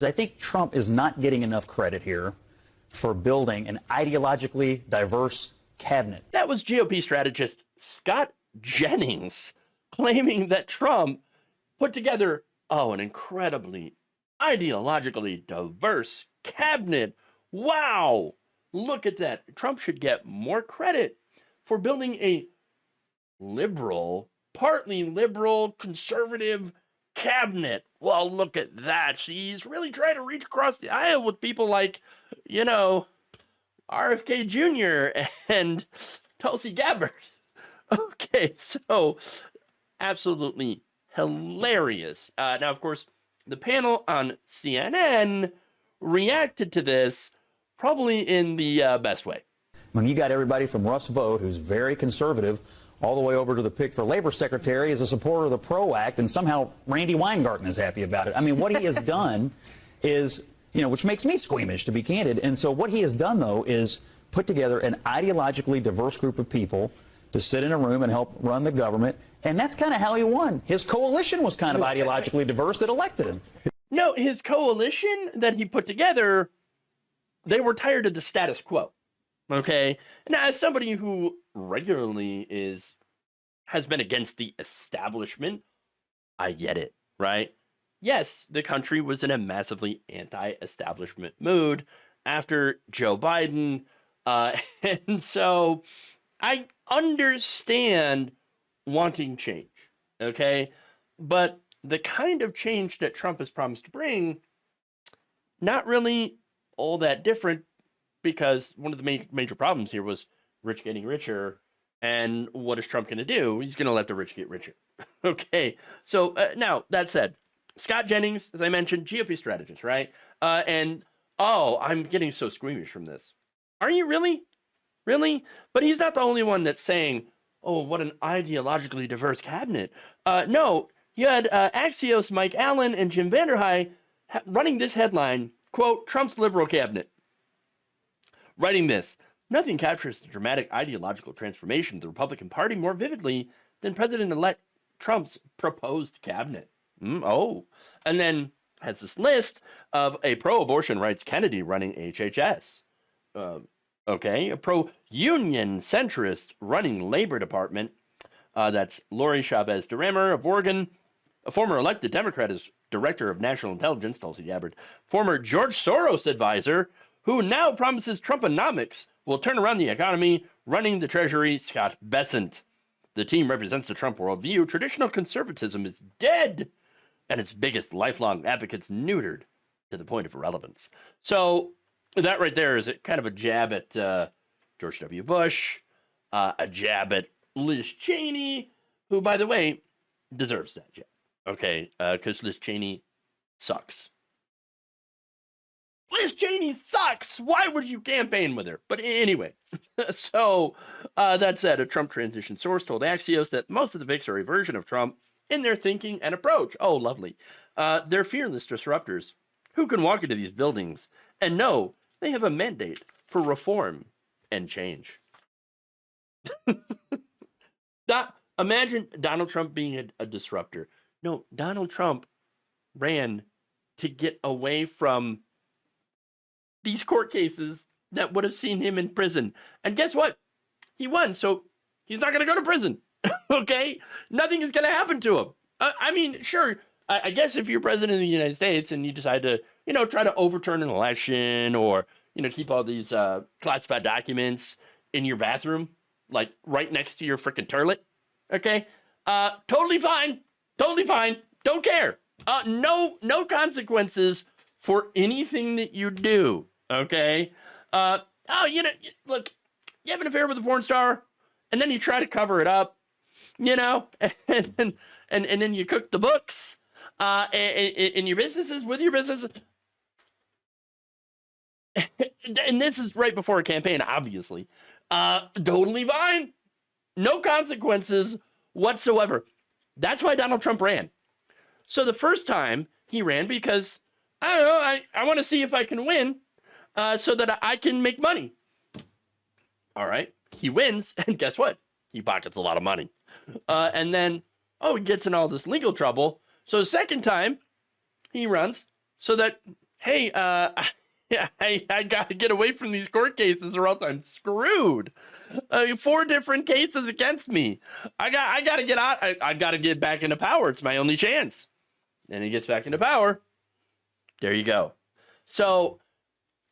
I think Trump is not getting enough credit here for building an ideologically diverse cabinet. That was GOP strategist Scott Jennings claiming that Trump put together, an incredibly ideologically diverse cabinet. Wow, look at that. Trump should get more credit for building a liberal, partly liberal, conservative cabinet. Well, look at that. He's really trying to reach across the aisle with people like, RFK Jr. and Tulsi Gabbard. Okay, so absolutely hilarious. Now, of course, the panel on CNN reacted to this probably in the best way. When you got everybody from Russ Vought, who's very conservative, all the way over to the pick for labor secretary as a supporter of the PRO Act, and somehow Randy Weingarten is happy about it. I mean, what he has done is, which makes me squeamish, to be candid. And so what he has done, though, is put together an ideologically diverse group of people to sit in a room and help run the government. And that's kind of how he won. His coalition was kind of ideologically diverse that elected him. No, his coalition that he put together, they were tired of the status quo. Okay. Now, as somebody who regularly has been against the establishment, I get it, right? Yes, the country was in a massively anti-establishment mood after Joe Biden. And so I understand wanting change. Okay. But the kind of change that Trump has promised to bring, not really all that different, because one of the major problems here was rich getting richer. And what is Trump going to do? He's going to let the rich get richer. Okay. So now, that said, Scott Jennings, as I mentioned, GOP strategist, right? I'm getting so squeamish from this. Are you really? Really? But he's not the only one that's saying, oh, what an ideologically diverse cabinet. No, you had Axios, Mike Allen, and Jim Vanderhei running this headline, quote, Trump's liberal cabinet. Writing this, nothing captures the dramatic ideological transformation of the Republican Party more vividly than President-elect Trump's proposed cabinet. And then has this list of a pro-abortion rights Kennedy running HHS. A pro-union centrist running Labor Department. That's Lori Chavez DeRemer of Oregon. A former elected Democrat as Director of National Intelligence, Tulsi Gabbard. Former George Soros advisor, who now promises Trumponomics will turn around the economy, running the Treasury, Scott Bessent. The team represents the Trump worldview. Traditional conservatism is dead, and its biggest lifelong advocates neutered to the point of irrelevance. So that right there is kind of a jab at George W. Bush, a jab at Liz Cheney, who, by the way, deserves that jab. Okay, because Liz Cheney sucks. Liz Cheney sucks. Why would you campaign with her? But anyway, so that said, a Trump transition source told Axios that most of the picks are a version of Trump in their thinking and approach. Oh, lovely. They're fearless disruptors who can walk into these buildings and know they have a mandate for reform and change. Imagine Donald Trump being a disruptor. No, Donald Trump ran to get away from these court cases that would have seen him in prison. And guess what? He won, so he's not going to go to prison. Okay? Nothing is going to happen to him. I mean, sure, I guess if you're president of the United States and you decide to, try to overturn an election or, keep all these classified documents in your bathroom, like right next to your freaking toilet, okay? Totally fine. Totally fine. Don't care. No consequences for anything that you do, okay? Look, you have an affair with a porn star, and then you try to cover it up, and then you cook the books in your businesses, with your businesses. And this is right before a campaign, obviously. Totally fine. No consequences whatsoever. That's why Donald Trump ran. So the first time he ran because, I don't know, I want to see if I can win so that I can make money. All right. He wins, and guess what? He pockets a lot of money. And then, he gets in all this legal trouble. So the second time he runs so that hey, yeah, I got to get away from these court cases or else I'm screwed. 4 different cases against me. I got to get out. I got to get back into power. It's my only chance. And he gets back into power. There you go. So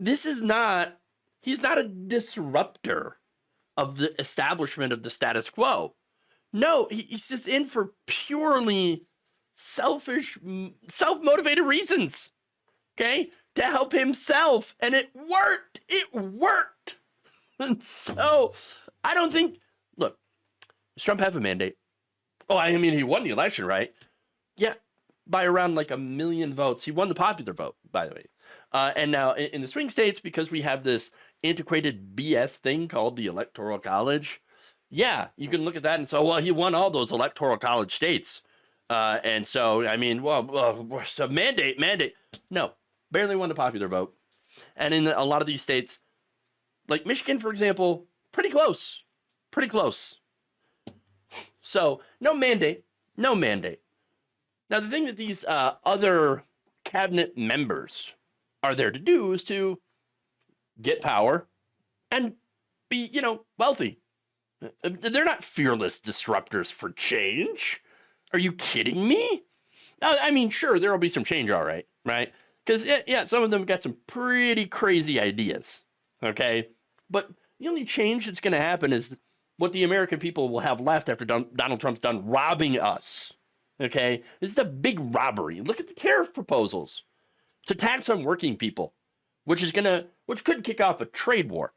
he's not a disruptor of the establishment of the status quo. No, he's just in for purely selfish, self-motivated reasons. Okay? To help himself. And it worked. It worked. And so I don't think, look, does Trump have a mandate? Oh, I mean, he won the election, right? Yeah, by around like 1 million votes. He won the popular vote, by the way. And now in the swing states, because we have this antiquated BS thing called the Electoral College, yeah, you can look at that and say, well, he won all those Electoral College states. And so, I mean, so mandate. No, barely won the popular vote. And in a lot of these states, like Michigan, for example, pretty close. So no mandate. Now, the thing that these other cabinet members are there to do is to get power and be, wealthy. They're not fearless disruptors for change. Are you kidding me? I mean, sure, there will be some change, all right? Because, yeah, some of them got some pretty crazy ideas, okay? But the only change that's going to happen is what the American people will have left after Donald Trump's done robbing us, okay? This is a big robbery. Look at the tariff proposals. It's a tax on working people, which could kick off a trade war,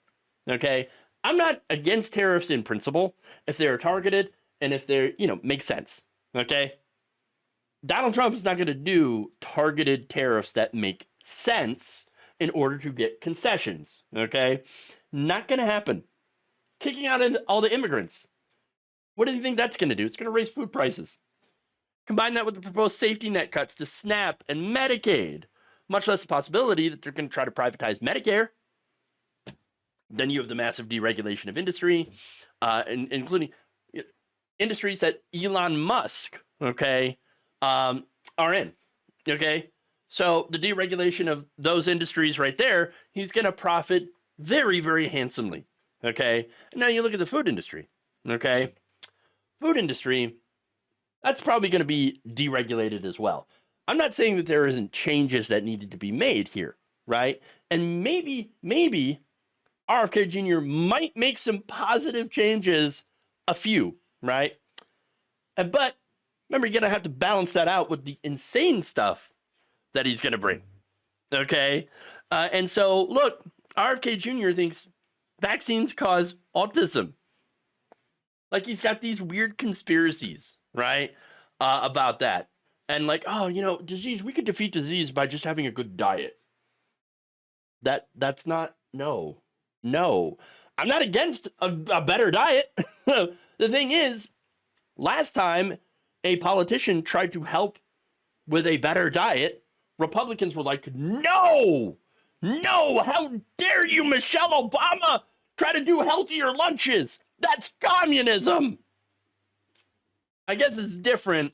okay? I'm not against tariffs in principle if they're targeted and if they're, make sense, okay? Donald Trump is not going to do targeted tariffs that make sense in order to get concessions, okay? Not going to happen. Kicking out all the immigrants. What do you think that's going to do? It's going to raise food prices. Combine that with the proposed safety net cuts to SNAP and Medicaid. Much less the possibility that they're going to try to privatize Medicare. Then you have the massive deregulation of industry, including industries that Elon Musk, okay, are in, okay? So the deregulation of those industries right there, he's going to profit very, very handsomely, okay? And now you look at the food industry, okay? Food industry, that's probably going to be deregulated as well. I'm not saying that there isn't changes that needed to be made here, right? And maybe RFK Jr. might make some positive changes, a few, right? But remember, you're going to have to balance that out with the insane stuff that he's going to bring, okay? And so, look, RFK Jr. thinks vaccines cause autism. Like, he's got these weird conspiracies, right, about that. And like, disease, we could defeat disease by just having a good diet. That's not, no. I'm not against a better diet. The thing is, last time a politician tried to help with a better diet, Republicans were like, no, how dare you, Michelle Obama, try to do healthier lunches? That's communism. I guess it's different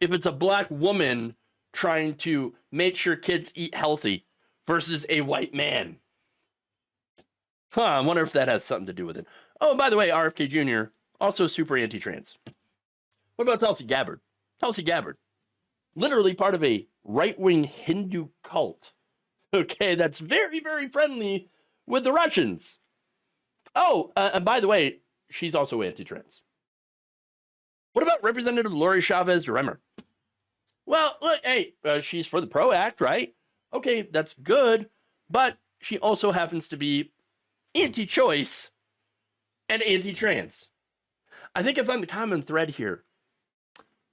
if it's a black woman trying to make sure kids eat healthy versus a white man. I wonder if that has something to do with it. Oh, by the way, RFK Jr., also super anti-trans. What about Tulsi Gabbard? Tulsi Gabbard, literally part of a right-wing Hindu cult. Okay, that's very, very friendly with the Russians. Oh, and by the way, she's also anti-trans. What about Representative Lori Chavez Remmer? Well, look, hey, she's for the PRO Act, right? Okay, that's good, but she also happens to be anti-choice and anti-trans. I think I found the common thread here.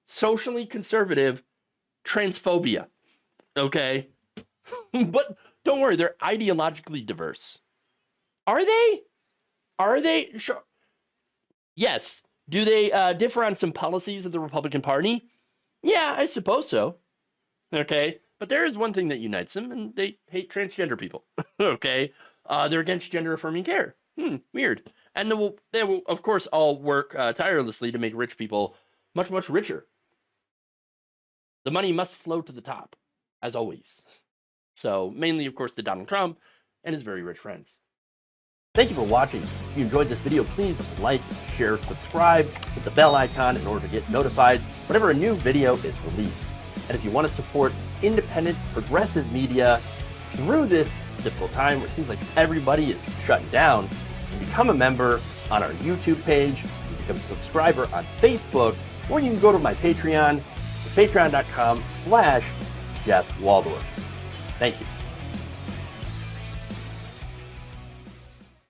Socially conservative transphobia, okay? But don't worry, they're ideologically diverse. Are they? Sure. Yes. Do they differ on some policies of the Republican Party? Yeah, I suppose so. Okay. But there is one thing that unites them, and they hate transgender people. Okay. They're against gender affirming care. Weird. And they will, of course, all work tirelessly to make rich people much, much richer. The money must flow to the top, as always. So mainly, of course, to Donald Trump and his very rich friends. Thank you for watching. If you enjoyed this video, please like, share, subscribe, hit the bell icon in order to get notified whenever a new video is released. And if you want to support independent, progressive media through this difficult time where it seems like everybody is shutting down, you can become a member on our YouTube page, you can become a subscriber on Facebook, or you can go to my Patreon. It's patreon.com/Jeff Waldorf. Thank you.